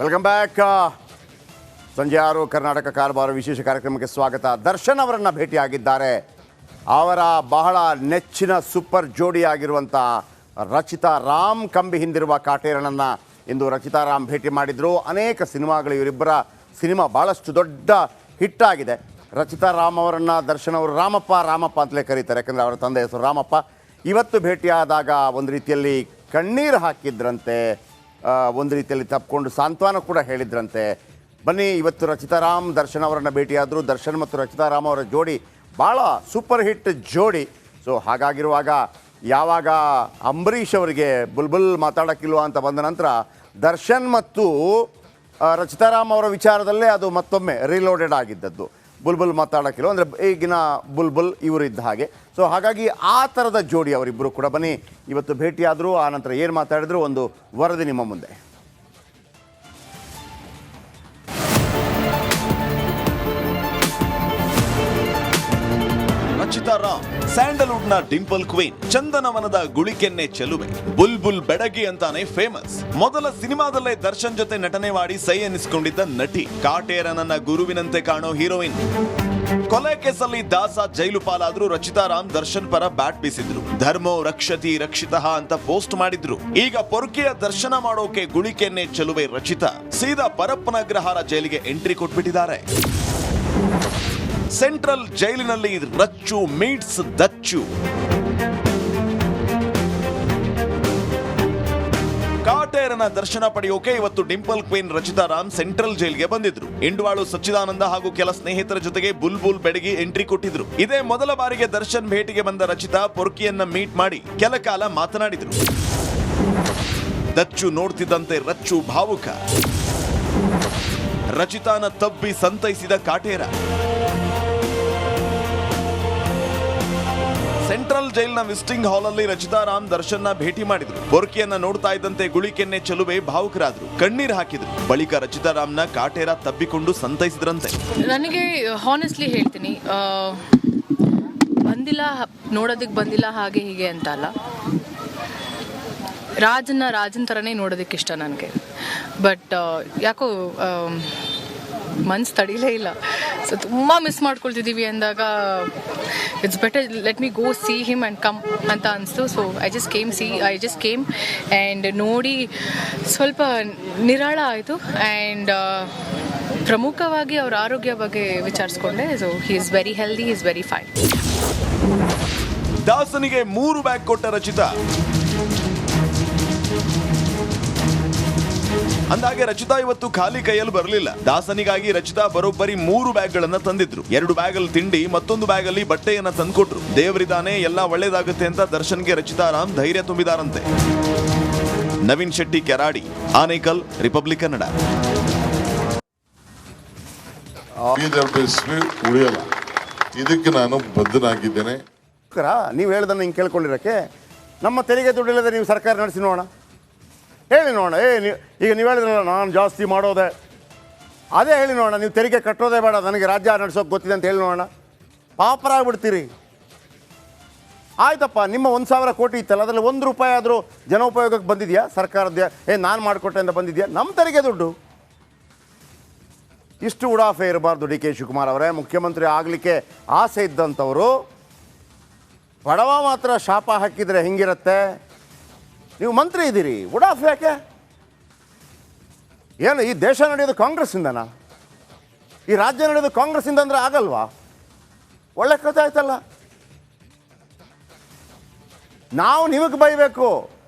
Welcome back. ಸಂಜೆ 6 ಕರ್ನಾಟಕ ಕಾರವಾರ ವಿಶೇಷ ಕಾರ್ಯಕ್ರಮಕ್ಕೆ ಸ್ವಾಗತ. ದರ್ಶನ್ ಅವರನ್ನು ಭೇಟಿಯಾಗಿದ್ದಾರೆ. ಅವರ ಬಹಳ ನೆಚ್ಚಿನ ಸೂಪರ್ ಜೋಡಿಯಾಗಿರುವಂಥ ರಚಿತಾ ರಾಮ್ ಕಂಬಿ ಹಿಂದಿರುವ ಕಾಟೇರನನ್ನು ಇಂದು ರಚಿತಾ ರಾಮ್ ಭೇಟಿ ಮಾಡಿದರು. ಅನೇಕ ಸಿನಿಮಾಗಳು, ಇವರಿಬ್ಬರ ಸಿನಿಮಾ ಭಾಳಷ್ಟು ದೊಡ್ಡ ಹಿಟ್ಟಾಗಿದೆ. ರಚಿತಾ ರಾಮ್ ಅವರನ್ನು ದರ್ಶನ್ ಅವರು ರಾಮಪ್ಪ ಅಂತಲೇ ಕರೀತಾರೆ, ಯಾಕಂದರೆ ಅವರ ತಂದೆ ಹೆಸರು ರಾಮಪ್ಪ. ಇವತ್ತು ಭೇಟಿಯಾದಾಗ ಒಂದು ರೀತಿಯಲ್ಲಿ ಕಣ್ಣೀರು ಹಾಕಿದ್ರಂತೆ, ಒಂದು ರೀತಿಯಲ್ಲಿ ತಪ್ಪಿಕೊಂಡು ಸಾಂತ್ವನ ಕೂಡ ಹೇಳಿದ್ರಂತೆ. ಬನ್ನಿ, ಇವತ್ತು ರಚಿತಾ ರಾಮ್ ದರ್ಶನ್ ಅವರನ್ನು ಭೇಟಿಯಾದರು. ದರ್ಶನ್ ಮತ್ತು ರಚಿತಾ ರಾಮ್ ಅವರ ಜೋಡಿ ಭಾಳ ಸೂಪರ್ ಹಿಟ್ ಜೋಡಿ. ಸೊ ಹಾಗಾಗಿರುವಾಗ ಯಾವಾಗ ಅಂಬರೀಷ್ ಅವರಿಗೆ ಬುಲ್ಬುಲ್ ಮಾತಾಡೋಕ್ಕಿಲ್ವ ಅಂತ ಬಂದ ನಂತರ ದರ್ಶನ್ ಮತ್ತು ರಚಿತಾ ರಾಮ್ ಅವರ ವಿಚಾರದಲ್ಲೇ ಅದು ಮತ್ತೊಮ್ಮೆ ರಿಲೋಡೆಡ್ ಆಗಿದ್ದದ್ದು. ಬುಲ್ಬುಲ್ ಮಾತಾಡೋಕ್ಕಿಲ್ವ ಅಂದರೆ ಈಗಿನ ಬುಲ್ಬುಲ್ ಇವರು ಇದ್ದ ಹಾಗೆ. ಸೊ ಹಾಗಾಗಿ ಆ ಥರದ ಜೋಡಿ ಅವರಿಬ್ಬರು ಕೂಡ. ಬನ್ನಿ, ಇವತ್ತು ಭೇಟಿಯಾದರು, ಆ ನಂತರ ಏನು ಮಾತಾಡಿದ್ರು ಒಂದು ವರದಿ ನಿಮ್ಮ ಮುಂದೆ. ರಚಿತಾ ರಾಮ್ ಸ್ಯಾಂಡಲ್ವುಡ್ ನ ಡಿಂಪಲ್ ಕ್ವೀನ್, ಚಂದನವನದ ಗುಳಿಕೆನ್ನೆ ಚೆಲುವೆ, ಬುಲ್ಬುಲ್ ಬೆಡಗಿ ಅಂತಾನೆ ಫೇಮಸ್. ಮೊದಲ ಸಿನಿಮಾದಲ್ಲೇ ದರ್ಶನ್ ಜೊತೆ ನಟನೆ ಮಾಡಿ ಸೈ ಎನಿಸಿಕೊಂಡಿದ್ದ ನಟಿ, ಕಾಟೇರನನ್ನ ಗುರುವಿನಂತೆ ಕಾಣೋ ಹೀರೋಯಿನ್. ಕೊಲೆ ಕೇಸಲ್ಲಿ ದಾಸ ಜೈಲು ಪಾಲಾದ್ರೂ ರಚಿತಾ ರಾಮ್ ದರ್ಶನ್ ಪರ ಬ್ಯಾಟ್ ಬೀಸಿದ್ರು. ಧರ್ಮೋ ರಕ್ಷತಿ ರಕ್ಷಿತಃ ಅಂತ ಪೋಸ್ಟ್ ಮಾಡಿದ್ರು. ಈಗ ಪೊರ್ಕಿಯ ದರ್ಶನ ಮಾಡೋಕೆ ಗುಳಿಕೆನ್ನೆ ಚೆಲುವೆ ರಚಿತಾ ಸೀದಾ ಪರಪ್ಪನಗ್ರಹಾರ ಜೈಲಿಗೆ ಎಂಟ್ರಿ ಕೊಟ್ಬಿಟ್ಟಿದ್ದಾರೆ. ಸೆಂಟ್ರಲ್ ಜೈಲಿನಲ್ಲಿ ರಚ್ಚು ಮೀಟ್ಸ್ ದಚ್ಚು. ಕಾಟೇರನ ದರ್ಶನ ಪಡೆಯೋಕೆ ಇವತ್ತು dimple queen Rachita Ram central ಜೈಲ್ಗೆ ಬಂದಿದ್ರು. ಇಂಡ್ವಾಳು ಸಚ್ಚಿದಾನಂದ ಹಾಗೂ ಕೆಲ ಸ್ನೇಹಿತರ ಜೊತೆಗೆ ಬುಲ್ಬುಲ್ ಬೆಡಗಿ ಎಂಟ್ರಿ ಕೊಟ್ಟಿದ್ರು. ಇದೇ ಮೊದಲ ಬಾರಿಗೆ ದರ್ಶನ್ ಭೇಟಿಗೆ ಬಂದ ರಚಿತಾ ಪೊರ್ಕಿಯನ್ನ ಮೀಟ್ ಮಾಡಿ ಕೆಲ ಕಾಲ ಮಾತನಾಡಿದ್ರು. ದಚ್ಚು ನೋಡ್ತಿದ್ದಂತೆ ರಚ್ಚು ಭಾವುಕ. ರಚಿತಾನ ತಬ್ಬಿ ಸಂತೈಸಿದ ಕಾಟೇರ. ಸೆಂಟ್ರಲ್ ಜೈಲ್ನ ವಿಸಿಟಿಂಗ್ ಹಾಲ್ ಅಲ್ಲಿ ರಚಿತಾ ರಾಮ್ ದರ್ಶನ್ ಭೇಟಿ ಮಾಡಿದ್ರು. ಪೊರ್ಕಿಯನ್ನ ನೋಡ್ತಾ ಇದ್ದಂತೆ ಗುಳಿಕೆನ್ನೆ ಚೆಲುವೆ ಭಾವುಕರಾದ್ರು, ಕಣ್ಣೀರು ಹಾಕಿದ್ರು. ಬಳಿಕ ರಚಿತಾ ರಾಮ್ನ ಕಾಟೇರ ತಬ್ಬಿಕೊಂಡು ಸಂತೈಸಿದ್ರಂತೆ. ನನಗೆ ಹಾನೆಸ್ಟ್ಲಿ ಹೇಳ್ತೀನಿ, ಬಂದಿಲ್ಲ, ನೋಡೋದಕ್ಕೆ ಬಂದಿಲ್ಲ ಹಾಗೆ ಹೀಗೆ ಅಂತ ಅಲ್ಲ. ರಾಜನ್ ಥರನೇ ನೋಡೋದಕ್ಕೆ ಇಷ್ಟ ನನಗೆ. ಬಟ್ ಯಾಕೋ ಮನ್ಸು ತಡೀಲೇ ಇಲ್ಲ. ಸೊ ತುಂಬ ಮಿಸ್ ಮಾಡ್ಕೊಳ್ತಿದ್ದೀವಿ ಅಂದಾಗ it's better let me go see him and come ಅಂತ ಅನಿಸ್ತು. So I just came and ನೋಡಿ ಸ್ವಲ್ಪ ನಿರಾಳ ಆಯಿತು. ಆ್ಯಂಡ್ ಪ್ರಮುಖವಾಗಿ ಅವರ ಆರೋಗ್ಯ ಬಗ್ಗೆ ವಿಚಾರಿಸ್ಕೊಂಡೆ. So he is very healthy, he is very fine. ದಾಸನಿಗೆ 3 ಬ್ಯಾಗ್ ಕೊಟ್ಟ ರಚಿತಾ. ಅಂದಾಗೆ ರಚಿತಾ ಇವತ್ತು ಖಾಲಿ ಕೈಯಲ್ಲಿ ಬರಲಿಲ್ಲ. ದಾಸನಿಗಾಗಿ ರಚಿತಾ ಬರೋಬ್ಬರಿ 3 ಬ್ಯಾಗ್ಗಳನ್ನ ತಂದಿದ್ರು. 2 ಬ್ಯಾಗಲ್ಲಿ ತಿಂಡಿ, ಮತ್ತೊಂದು ಬ್ಯಾಗಲ್ಲಿ ಬಟ್ಟೆಯನ್ನ ತಂದ್ಕೊಟ್ರು. ದೇವರಿದಾನೆ, ಎಲ್ಲ ಒಳ್ಳೇದಾಗುತ್ತೆ ಅಂತ ದರ್ಶನ್ಗೆ ರಚಿತಾ ರಾಮ್ ಧೈರ್ಯ ತುಂಬಿದಾರಂತೆ. ನವೀನ್ ಶೆಟ್ಟಿ, ಕೆರಾಡಿ, ಆನೇಕಲ್, ರಿಪಬ್ಲಿಕ್ ಕನ್ನಡ. ಇದಕ್ಕೆ ನಾನು ಬದ್ಧನಾಗಿದ್ದೇನೆ. ನೀವು ಹೇಳ್ದನ್ನು ಹಿಂಗೆ ಕೇಳ್ಕೊಂಡಿರೋಕ್ಕೆ ನಮ್ಮ ತೆರಿಗೆ ದುಡ್ಡಿಲ್ಲದೆ ನೀವು ಸರ್ಕಾರ ನಡೆಸಿ ನೋಡೋಣ, ಹೇಳಿ ನೋಡೋಣ. ಈಗ ನೀವು ಹೇಳಿದ್ರಲ್ಲ ನಾನು ಜಾಸ್ತಿ ಮಾಡೋದೆ, ಅದೇ ಹೇಳಿ ನೋಡೋಣ. ನೀವು ತೆರಿಗೆ ಕಟ್ಟೋದೇ ಬೇಡ, ನನಗೆ ರಾಜ್ಯ ನಡೆಸೋಕೆ ಗೊತ್ತಿದೆ ಅಂತ ಹೇಳಿ ನೋಡೋಣ. ಪಾಪರಾಗ್ಬಿಡ್ತೀರಿ. ಆಯ್ತಪ್ಪ, ನಿಮ್ಮ 1,000 ಕೋಟಿ ಇತ್ತಲ್ಲ, ಅದರಲ್ಲಿ 1 ರೂಪಾಯಿ ಆದರೂ ಜನೋಪಯೋಗಕ್ಕೆ ಬಂದಿದೆಯಾ? ಸರ್ಕಾರದ ನಾನು ಮಾಡಿಕೊಟ್ಟೆ ಅಂತ ಬಂದಿದೆಯಾ? ನಮ್ಮ ತೆರಿಗೆ ದುಡ್ಡು. ಇಷ್ಟು ಉಡಾಫೆ ಇರಬಾರ್ದು. ಡಿ ಕೆ ಶಿವಕುಮಾರ್ ಅವರೇ, ಮುಖ್ಯಮಂತ್ರಿ ಆಗಲಿಕ್ಕೆ ಆಸೆ ಇದ್ದಂಥವರು ಬಡವ ಮಾತ್ರ ಶಾಪ ಹಾಕಿದರೆ ಹೆಂಗಿರುತ್ತೆ? ನೀವು ಮಂತ್ರಿ ಇದ್ದೀರಿ, ಉಡಾಫೆ ಯಾಕೆ? ಏನು ಈ ದೇಶ ನಡೆಯೋದು ಕಾಂಗ್ರೆಸ್ಸಿಂದನಾ? ಈ ರಾಜ್ಯ ನಡೆಯೋದು ಕಾಂಗ್ರೆಸ್ಸಿಂದ ಅಂದರೆ ಆಗಲ್ವಾ? ಒಳ್ಳೆ ಕಥೆ ಆಯ್ತಲ್ಲ. ನಾವು ನಿಮಗೆ ಬೈಬೇಕು,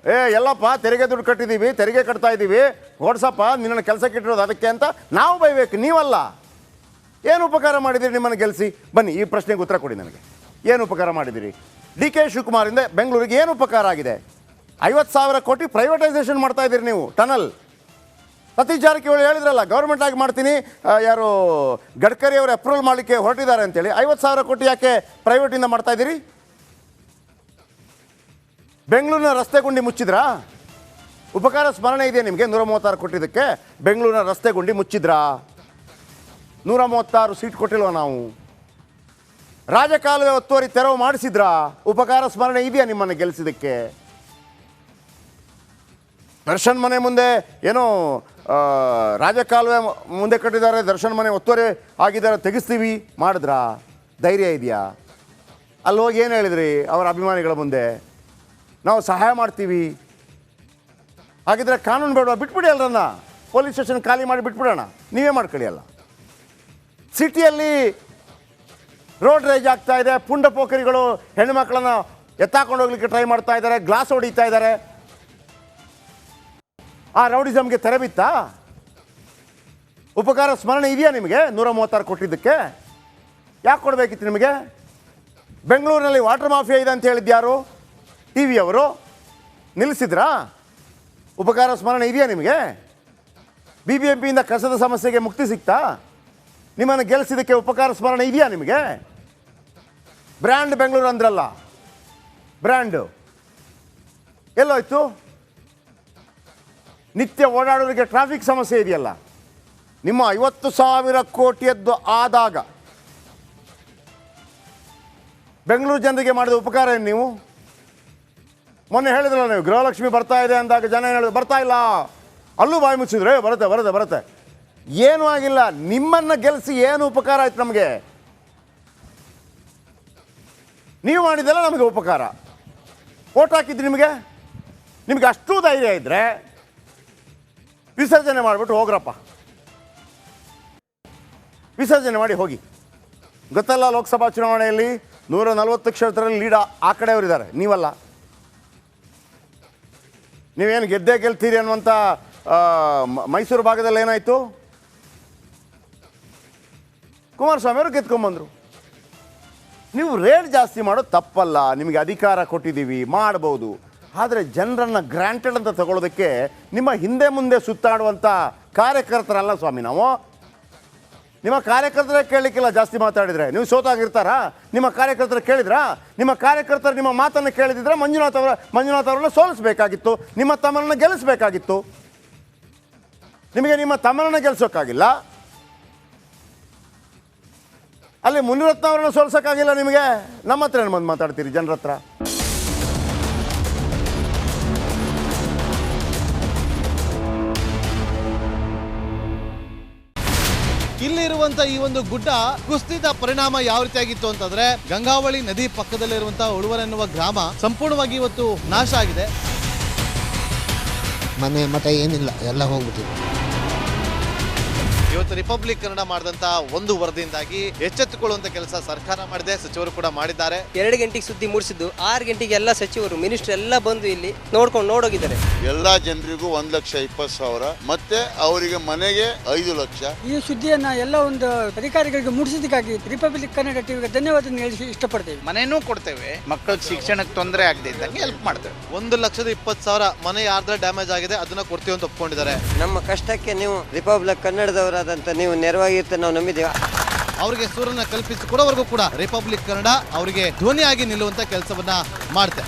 ಎಲ್ಲಪ್ಪ ತೆರಿಗೆ ದುಡ್ಡು ಕಟ್ಟಿದ್ದೀವಿ, ತೆರಿಗೆ ಕಟ್ತಾ ಇದ್ದೀವಿ, ಓಡಿಸಪ್ಪ ನಿನ್ನನ್ನು ಕೆಲಸಕ್ಕೆ ಇಟ್ಟಿರೋದು ಅದಕ್ಕೆ ಅಂತ ನಾವು ಬೈಬೇಕು, ನೀವಲ್ಲ. ಏನು ಉಪಕಾರ ಮಾಡಿದ್ದೀರಿ ನಿಮ್ಮನ್ನು ಗೆಲ್ಲಿಸಿ? ಬನ್ನಿ, ಈ ಪ್ರಶ್ನೆಗೆ ಉತ್ತರ ಕೊಡಿ ನನಗೆ. ಏನು ಉಪಕಾರ ಮಾಡಿದ್ದೀರಿ? ಡಿ ಕೆ ಶಿವಕುಮಾರಿಂದ ಬೆಂಗಳೂರಿಗೆ ಏನು ಉಪಕಾರ ಆಗಿದೆ? 50,000 ಕೋಟಿ ಪ್ರೈವೇಟೈಸೇಷನ್ ಮಾಡ್ತಾ ಇದ್ದೀರಿ ನೀವು. ಟನಲ್ ಸತೀಶ್ ಜಾರಕಿಹೊಳಿ ಹೇಳಿದ್ರಲ್ಲ, ಗೌರ್ಮೆಂಟ್ ಆಗಿ ಮಾಡ್ತೀನಿ, ಯಾರು ಗಡ್ಕರಿ ಅವರು ಅಪ್ರೂವಲ್ ಮಾಡಲಿಕ್ಕೆ ಹೊರಟಿದ್ದಾರೆ ಅಂತೇಳಿ. 50,000 ಕೋಟಿ ಯಾಕೆ ಪ್ರೈವೇಟಿಂದ ಮಾಡ್ತಾ ಇದ್ದೀರಿ? ಬೆಂಗಳೂರಿನ ರಸ್ತೆ ಗುಂಡಿ ಮುಚ್ಚಿದ್ರಾ? ಉಪಕಾರ ಸ್ಮರಣೆ ಇದೆಯಾ ನಿಮಗೆ? 136 ಕೊಟ್ಟಿದ್ದಕ್ಕೆ ಬೆಂಗಳೂರಿನ ರಸ್ತೆ ಗುಂಡಿ ಮುಚ್ಚಿದ್ರಾ? 136 ಸೀಟ್ ಕೊಟ್ಟಿಲ್ವ ನಾವು? ರಾಜಕಾಲುವೆ ಒತ್ತುವರಿ ತೆರವು ಮಾಡಿಸಿದ್ರಾ? ಉಪಕಾರ ಸ್ಮರಣೆ ಇದೆಯಾ ನಿಮ್ಮನ್ನು ಗೆಲ್ಲಿಸಿದ್ದಕ್ಕೆ? ದರ್ಶನ್ ಮನೆ ಮುಂದೆ ಏನೋ ರಾಜಕಾಲುವೆ ಮುಂದೆ ಕಟ್ಟಿದ್ದಾರೆ, ದರ್ಶನ್ ಮನೆ ಒತ್ತುವರಿ ಆಗಿದ್ದಾರೆ, ತೆಗಿಸ್ತೀವಿ ಮಾಡಿದ್ರಾ? ಧೈರ್ಯ ಇದೆಯಾ? ಅಲ್ಲಿ ಹೋಗಿ ಏನು ಹೇಳಿದ್ರಿ ಅವರ ಅಭಿಮಾನಿಗಳ ಮುಂದೆ? ನಾವು ಸಹಾಯ ಮಾಡ್ತೀವಿ. ಹಾಗಿದ್ರೆ ಕಾನೂನು ಬೇಡ, ಬಿಟ್ಬಿಡಿ ಅಲ್ರನ್ನ, ಪೊಲೀಸ್ ಸ್ಟೇಷನ್ ಖಾಲಿ ಮಾಡಿ ಬಿಟ್ಬಿಡೋಣ, ನೀವೇ ಮಾಡ್ಕೊಳ್ಳಿ ಅಲ್ಲ. ಸಿಟಿಯಲ್ಲಿ ರೋಡ್ ರೇಜ್ ಆಗ್ತಾ ಇದೆ, ಪುಂಡ ಪೋಖರಿಗಳು ಹೆಣ್ಣು ಮಕ್ಕಳನ್ನು ಎತ್ತಾಕೊಂಡು ಹೋಗ್ಲಿಕ್ಕೆ ಟ್ರೈ ಮಾಡ್ತಾ ಇದ್ದಾರೆ, ಗ್ಲಾಸ್ ಹೊಡಿತಾ ಇದ್ದಾರೆ. ಆ ರೌಡಿಸಮ್ಗೆ ತೆರೆ ಬಿತ್ತಾ? ಉಪಕಾರ ಸ್ಮರಣೆ ಇದೆಯಾ ನಿಮಗೆ 136 ಕೊಟ್ಟಿದ್ದಕ್ಕೆ? ಯಾಕೆ ಕೊಡಬೇಕಿತ್ತು ನಿಮಗೆ? ಬೆಂಗಳೂರಿನಲ್ಲಿ ವಾಟರ್ ಮಾಫಿಯಾ ಇದೆ ಅಂತ ಹೇಳಿದ್ಯಾರು? ಟಿ ವಿಯವರು ನಿಲ್ಲಿಸಿದ್ರಾ? ಉಪಕಾರ ಸ್ಮರಣೆ ಇದೆಯಾ ನಿಮಗೆ? BBMPಯಿಂದ ಕಸದ ಸಮಸ್ಯೆಗೆ ಮುಕ್ತಿ ಸಿಗ್ತಾ? ನಿಮ್ಮನ್ನು ಗೆಲ್ಲಿಸಿದ್ದಕ್ಕೆ ಉಪಕಾರ ಸ್ಮರಣೆ ಇದೆಯಾ ನಿಮಗೆ? ಬ್ರ್ಯಾಂಡ್ ಬೆಂಗಳೂರು ಅಂದ್ರಲ್ಲ, ಬ್ರ್ಯಾಂಡು ಎಲ್ಲೋಯ್ತು? ನಿತ್ಯ ಓಡಾಡೋರಿಗೆ ಟ್ರಾಫಿಕ್ ಸಮಸ್ಯೆ ಇದೆಯಲ್ಲ. ನಿಮ್ಮ 50,000 ಕೋಟಿಯದ್ದು ಆದಾಗ ಬೆಂಗಳೂರು ಜನರಿಗೆ ಮಾಡಿದ ಉಪಕಾರ ಏನು ನೀವು? ಮೊನ್ನೆ ಹೇಳಿದ್ರಲ್ಲ ನೀವು, ಗೃಹಲಕ್ಷ್ಮಿ ಬರ್ತಾ ಇದೆ ಅಂದಾಗ ಜನ ಏನು ಹೇಳಿದ್ರು? ಬರ್ತಾ ಇಲ್ಲ. ಅಲ್ಲೂ ಬಾಯಿ ಮುಚ್ಚಿದ್ರೆ ಬರುತ್ತೆ ಬರುತ್ತೆ ಬರುತ್ತೆ. ಏನೂ ಆಗಿಲ್ಲ. ನಿಮ್ಮನ್ನು ಗೆಲ್ಲಿಸಿ ಏನು ಉಪಕಾರ ಆಯ್ತು ನಮಗೆ? ನೀವು ಮಾಡಿದೆಲ್ಲ ನಮಗೆ ಉಪಕಾರ. ಓಟ್ ಹಾಕಿದ್ದು ನಿಮಗೆ ಅಷ್ಟು ಧೈರ್ಯ ಇದ್ದರೆ ವಿಸರ್ಜನೆ ಮಾಡಿಬಿಟ್ಟು ಹೋಗ್ರಪ್ಪ, ವಿಸರ್ಜನೆ ಮಾಡಿ ಹೋಗಿ. ಗೊತ್ತಲ್ಲ, ಲೋಕಸಭಾ ಚುನಾವಣೆಯಲ್ಲಿ 140 ಕ್ಷೇತ್ರದಲ್ಲಿ ಲೀಡ್ ಆ ಕಡೆಯವರಿದ್ದಾರೆ, ನೀವಲ್ಲ. ನೀವೇನು ಗೆದ್ದೇ ಗೆಲ್ತೀರಿ ಅನ್ನುವಂಥ ಮೈಸೂರು ಭಾಗದಲ್ಲಿ ಏನಾಯಿತು? ಕುಮಾರಸ್ವಾಮಿ ಅವರು ಗೆದ್ಕೊಂಬಂದರು. ನೀವು ರೇಟ್ ಜಾಸ್ತಿ ಮಾಡೋದು ತಪ್ಪಲ್ಲ, ನಿಮಗೆ ಅಧಿಕಾರ ಕೊಟ್ಟಿದ್ದೀವಿ, ಮಾಡ್ಬೋದು. ಆದರೆ ಜನರನ್ನು ಗ್ರಾಂಟೆಡ್ ಅಂತ ತಗೊಳ್ಳೋದಕ್ಕೆ ನಿಮ್ಮ ಹಿಂದೆ ಮುಂದೆ ಸುತ್ತಾಡುವಂಥ ಕಾರ್ಯಕರ್ತರಲ್ಲ ಸ್ವಾಮಿ ನಾವು. ನಿಮ್ಮ ಕಾರ್ಯಕರ್ತರೇ ಕೇಳಲಿಕ್ಕಿಲ್ಲ ಜಾಸ್ತಿ ಮಾತಾಡಿದರೆ. ನೀವು ಸೋತಾಗಿರ್ತಾರಾ? ನಿಮ್ಮ ಕಾರ್ಯಕರ್ತರು ಕೇಳಿದ್ರಾ? ನಿಮ್ಮ ಕಾರ್ಯಕರ್ತರು ನಿಮ್ಮ ಮಾತನ್ನು ಕೇಳಿದಿದ್ರೆ ಮಂಜುನಾಥ್ ಅವರನ್ನು ಸೋಲಿಸಬೇಕಾಗಿತ್ತು, ನಿಮ್ಮ ತಮ್ಮನನ್ನು ಗೆಲ್ಲಿಸಬೇಕಾಗಿತ್ತು. ನಿಮಗೆ ನಿಮ್ಮ ತಮ್ಮನನ್ನು ಗೆಲ್ಲಿಸೋಕ್ಕಾಗಿಲ್ಲ, ಅಲ್ಲಿ ಮುನಿರತ್ನ ಅವರನ್ನು ಸೋಲಿಸೋಕ್ಕಾಗಿಲ್ಲ ನಿಮಗೆ. ನಮ್ಮ ಹತ್ರ ಏನು ಬಂದು ಮಾತಾಡ್ತೀರಿ ಜನರ ಹತ್ರ? ಇಲ್ಲಿರುವಂತ ಈ ಒಂದು ಗುಡ್ಡ ಕುಸಿದ ಪರಿಣಾಮ ಯಾವ ರೀತಿಯಾಗಿತ್ತು ಅಂತಂದ್ರೆ, ಗಂಗಾವಳಿ ನದಿ ಪಕ್ಕದಲ್ಲಿರುವಂತಹ ಉಳುವರ್ ಎನ್ನುವ ಗ್ರಾಮ ಸಂಪೂರ್ಣವಾಗಿ ಇವತ್ತು ನಾಶ ಆಗಿದೆ. ಮನೆ ಮಠ ಏನಿಲ್ಲ, ಎಲ್ಲ ಹೋಗ್ಬಿಟ್ಟಿದೆ. ಇವತ್ತು ರಿಪಬ್ಲಿಕ್ ಕನ್ನಡ ಮಾಡಿದಂತ ಒಂದು ವರದಿಯಿಂದಾಗಿ ಎಚ್ಚೆತ್ತುಕೊಳ್ಳುವಂತ ಕೆಲಸ ಸರ್ಕಾರ ಮಾಡಿದೆ, ಸಚಿವರು ಕೂಡ ಮಾಡಿದ್ದಾರೆ. 2 ಗಂಟೆಗೆ ಸುದ್ದಿ ಮೂಡಿಸಿದ್ದು 6 ಗಂಟೆಗೆ ಎಲ್ಲ ಸಚಿವರು ಮಿನಿಸ್ಟರ್ ಎಲ್ಲ ಬಂದು ಇಲ್ಲಿ ನೋಡೋಗಿದ್ದಾರೆ. ಎಲ್ಲಾ ಜನರಿಗೂ 1,20,000 ಮತ್ತೆ ಅವರಿಗೆ ಮನೆಗೆ 5 ಲಕ್ಷ. ಈ ಸುದ್ದಿಯನ್ನ ಎಲ್ಲ ಒಂದು ಅಧಿಕಾರಿಗಳಿಗೆ ಮೂಡಿಸಿದ್ದಕ್ಕಾಗಿ ರಿಪಬ್ಲಿಕ್ ಕನ್ನಡ ಟಿವಿಗೆ ಧನ್ಯವಾದ ಹೇಳಿ ಇಷ್ಟಪಡ್ತೇವೆ. ಮನೆನೂ ಕೊಡ್ತೇವೆ, ಮಕ್ಕಳ ಶಿಕ್ಷಣಕ್ಕೆ ತೊಂದರೆ ಆಗದೆ ಇದ್ದಂಗೆ ಹೆಲ್ಪ್ ಮಾಡ್ತೇವೆ. 1,20,000 ಮನೆ ಯಾರ್ದ್ರ ಡ್ಯಾಮೇಜ್ ಆಗಿದೆ ಅದನ್ನ ಕೊಡ್ತೀವಿ ಅಂತ ಒಪ್ಕೊಂಡಿದ್ದಾರೆ. ನಮ್ಮ ಕಷ್ಟಕ್ಕೆ ನೀವು ರಿಪಬ್ಲಿಕ್ ಕನ್ನಡದವರಾದಂತ ನೀವು ನೆರವಾಗಿರುತ್ತೆ ನಾವು ನಂಬಿದ್ದೇವೆ. ಅವರಿಗೆ ಸೂರನ್ನ ಕಲ್ಪಿಸಿಕೊಡೋವರೆಗೂ ಕೂಡ ರಿಪಬ್ಲಿಕ್ ಕನ್ನಡ ಅವರಿಗೆ ಧ್ವನಿಯಾಗಿ ನಿಲ್ಲುವಂತ ಕೆಲಸವನ್ನ ಮಾಡುತ್ತೆ.